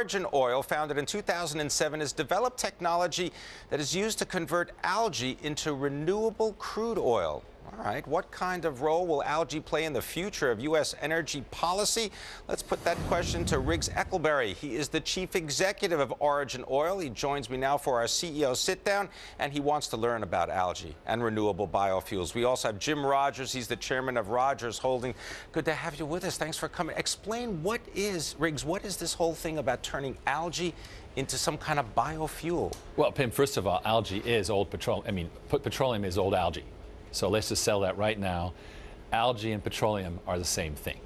OriginOil, founded in 2007, has developed technology that is used to convert algae into renewable crude oil. All right, what kind of role will algae play in the future of U.S. energy policy? Let's put that question to Riggs Eckelberry. He is the chief executive of OriginOil. He joins me now for our CEO sit-down, and he wants to learn about algae and renewable biofuels. We also have Jim Rogers. He's the chairman of Rogers Holding. Good to have you with us. Thanks for coming. Explain Riggs, what is this whole thing about turning algae into some kind of biofuel? Well, Pimm, first of all, algae is old petroleum. Petroleum is old algae. So let's just settle that right now. Algae and petroleum are the same thing.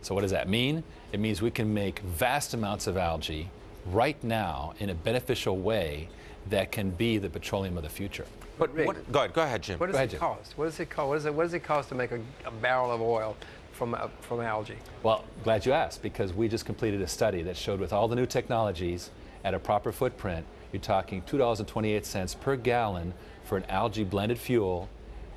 So what does that mean? It means we can make vast amounts of algae right now in a beneficial way that can be the petroleum of the future. But go ahead, Jim. What does it cost? What does it cost? What does it cost to make a barrel of oil from algae? Well, glad you asked, because we just completed a study that showed with all the new technologies at a proper footprint, you're talking $2.28 per gallon for an algae blended fuel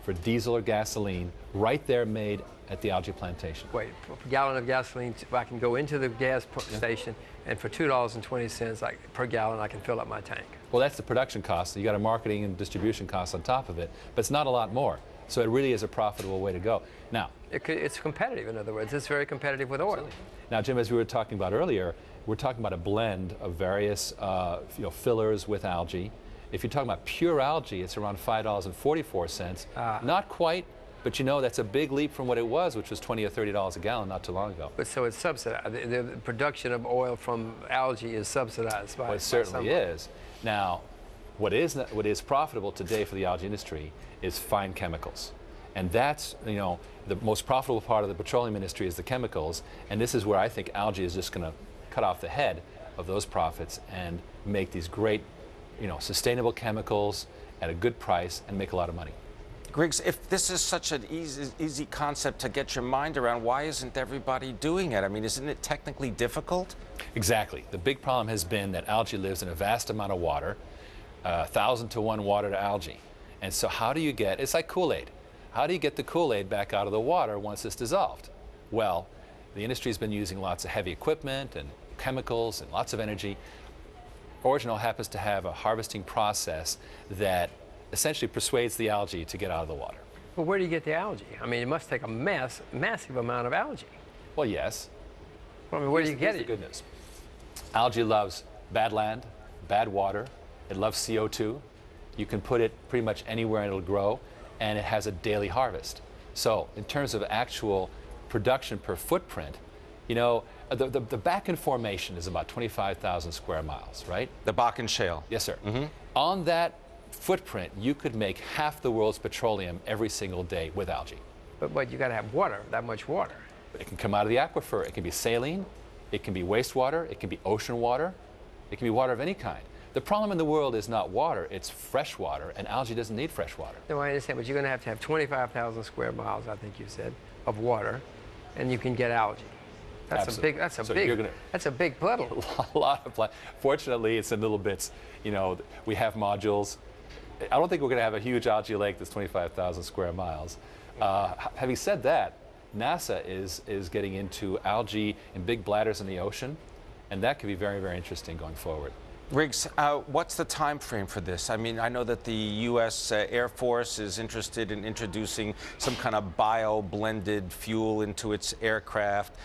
for diesel or gasoline, right there made at the algae plantation. Wait, a gallon of gasoline, I can go into the gas station, and for $2.20 per gallon, I can fill up my tank. Well, that's the production cost. You got a marketing and distribution cost on top of it, but it's not a lot more. So it really is a profitable way to go. Now, it's competitive, in other words. It's very competitive with oil. Now, Jim, as we were talking about earlier, we're talking about a blend of various fillers with algae. If you're talking about pure algae, it's around $5.44. Not quite, but you know, that's a big leap from what it was, which was $20 or $30 a gallon not too long ago. But so it's subsidized. The production of oil from algae is subsidized by. Well, it certainly is. Now, what is profitable today for the algae industry is fine chemicals. And that's, you know, the most profitable part of the petroleum industry is the chemicals. And this is where I think algae is just going to cut off the head of those profits and make these great, sustainable chemicals at a good price and make a lot of money. Griggs, if this is such an easy concept to get your mind around, why isn't everybody doing it? I mean, isn't it technically difficult? Exactly. The big problem has been that algae lives in a vast amount of water, 1,000 to 1 water to algae. And so how do you get, it's like Kool-Aid. How do you get the Kool-Aid back out of the water once it's dissolved? Well, the industry's been using lots of heavy equipment and chemicals and lots of energy. OriginOil happens to have a harvesting process that essentially persuades the algae to get out of the water. Well, where do you get the algae? I mean, it must take a massive amount of algae. Well, yes. Well, I mean, where do you get it? Here's the good news. Algae loves bad land, bad water. It loves CO2. You can put it pretty much anywhere and it'll grow, and it has a daily harvest. So in terms of actual production per footprint, the Bakken Formation is about 25,000 square miles, right? The Bakken Shale. Yes, sir. On that footprint, you could make half the world's petroleum every single day with algae. But you got to have water, that much water. It can come out of the aquifer. It can be saline. It can be wastewater. It can be ocean water. It can be water of any kind. The problem in the world is not water, it's fresh water, and algae doesn't need fresh water. No, I understand, but you're going to have 25,000 square miles, I think you said, of water, and you can get algae. That's a big puddle. A lot of Fortunately, it's in little bits. We have modules. I don't think we're going to have a huge algae lake that's 25,000 square miles. Having said that, NASA is getting into algae in big bladders in the ocean, and that could be very, very interesting going forward. Riggs, what's the time frame for this? I mean, I know that the U.S. Air Force is interested in introducing some kind of bio-blended fuel into its aircraft.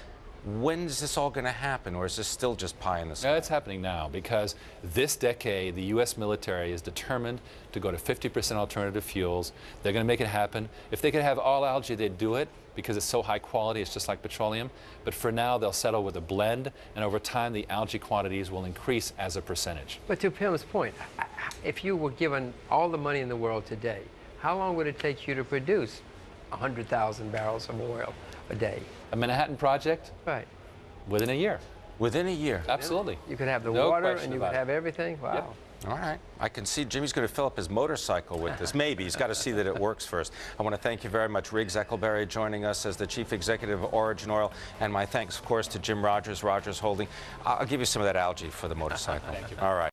When is this all going to happen, or is this still just pie in the sky? It's happening now, because this decade, the U.S. military is determined to go to 50% alternative fuels. They're going to make it happen. If they could have all algae, they'd do it, because it's so high quality, it's just like petroleum. But for now, they'll settle with a blend, and over time, the algae quantities will increase as a percentage. But to Pimm's point, if you were given all the money in the world today, how long would it take you to produce 100,000 barrels of oil a day? A Manhattan Project? Right. Within a year. Within a year? Absolutely. You could have the water and you could have everything? Wow. Yep. All right. I can see Jimmy's going to fill up his motorcycle with this. Maybe. He's got to see that it works first. I want to thank you very much, Riggs Eckelberry, joining us as the chief executive of OriginOil. And my thanks, of course, to Jim Rogers, Rogers Holding. I'll give you some of that algae for the motorcycle. Thank you. All right.